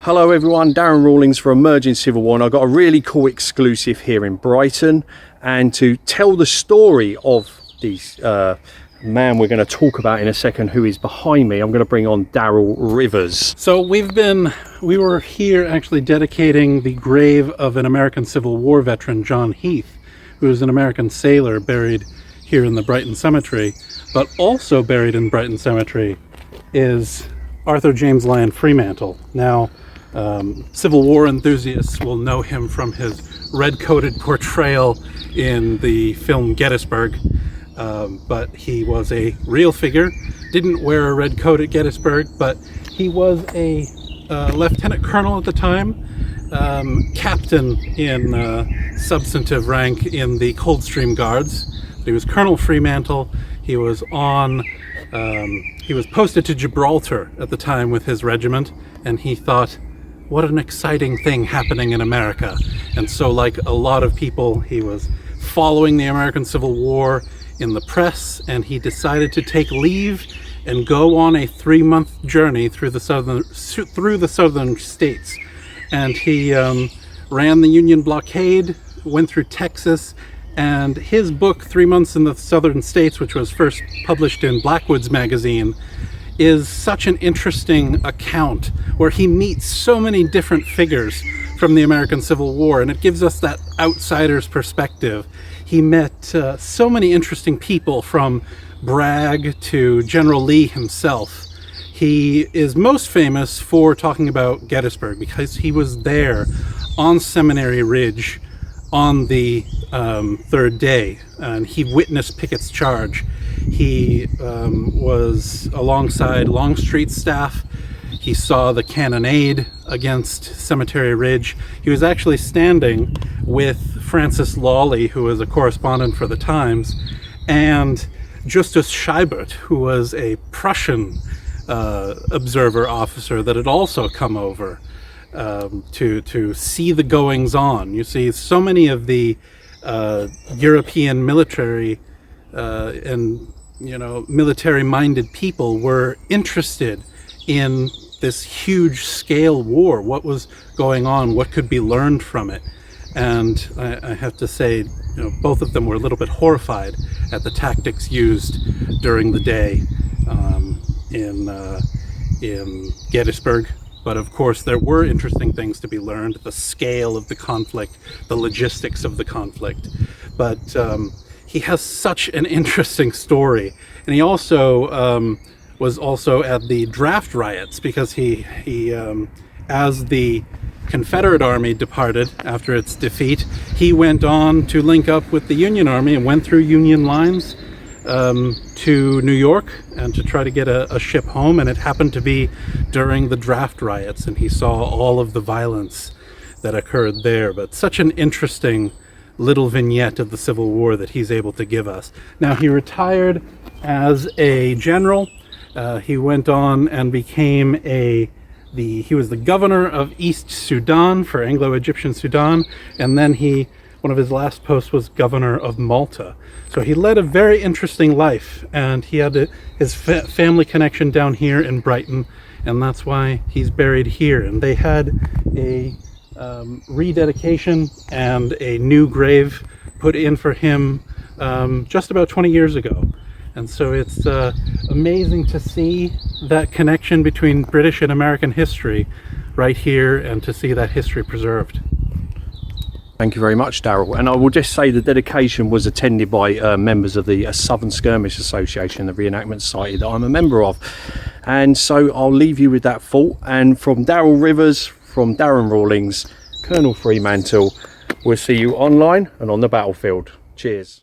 Hello everyone, Darren Rawlings for Emerging Civil War, and I've got a really cool exclusive here in Brighton. And to tell the story of this man we're going to talk about in a second, who is behind me, I'm going to bring on Darrel Rivers. So we were here actually dedicating the grave of an American Civil War veteran, John Heath, who was an American sailor buried here in the Brighton Cemetery. But also buried in Brighton Cemetery is Arthur James Lyon Fremantle. Now, Civil War enthusiasts will know him from his red-coated portrayal in the film Gettysburg, but he was a real figure. Didn't wear a red coat at Gettysburg, but he was a lieutenant colonel at the time, captain in substantive rank in the Coldstream Guards. He was Colonel Fremantle. He was posted to Gibraltar at the time with his regiment, and he thought, what an exciting thing happening in America. And so, like a lot of people, he was following the American Civil War in the press, and he decided to take leave and go on a 3-month journey through the southern states. And he ran the Union blockade, went through Texas, and his book, 3 Months in the Southern States, which was first published in Blackwood's magazine, is such an interesting account where he meets so many different figures from the American Civil War, and it gives us that outsider's perspective. He met so many interesting people, from Bragg to General Lee himself. He is most famous for talking about Gettysburg because he was there on Seminary Ridge on the third day, and he witnessed Pickett's charge. He was alongside Longstreet's staff. He saw the cannonade against Cemetery Ridge. He was actually standing with Francis Lawley, who was a correspondent for the Times, and Justus Scheibert, who was a Prussian observer officer that had also come over to see the goings-on. You see, so many of the European military and military-minded people were interested in this huge-scale war. What was going on? What could be learned from it? And I have to say, both of them were a little bit horrified at the tactics used during the day in Gettysburg. But of course, there were interesting things to be learned: the scale of the conflict, the logistics of the conflict. But he has such an interesting story, and he also was also at the draft riots, because he as the Confederate Army departed after its defeat, he went on to link up with the Union Army and went through Union lines to New York and to try to get a ship home. And it happened to be during the draft riots, and he saw all of the violence that occurred there. But such an interesting little vignette of the Civil War that he's able to give us. Now, he retired as a general. He went on and became he was the governor of East Sudan for Anglo-Egyptian Sudan, and then one of his last posts was governor of Malta. So he led a very interesting life, and he had his family connection down here in Brighton, and that's why he's buried here. And they had a rededication and a new grave put in for him just about 20 years ago. And so it's amazing to see that connection between British and American history right here, and to see that history preserved. Thank you very much, Darrell. And I will just say the dedication was attended by members of the Southern Skirmish Association, the Reenactment Society that I'm a member of. And so I'll leave you with that thought. And from Darrel Rivers, from Darren Rawlings, Colonel Freemantle, we'll see you online and on the battlefield. Cheers.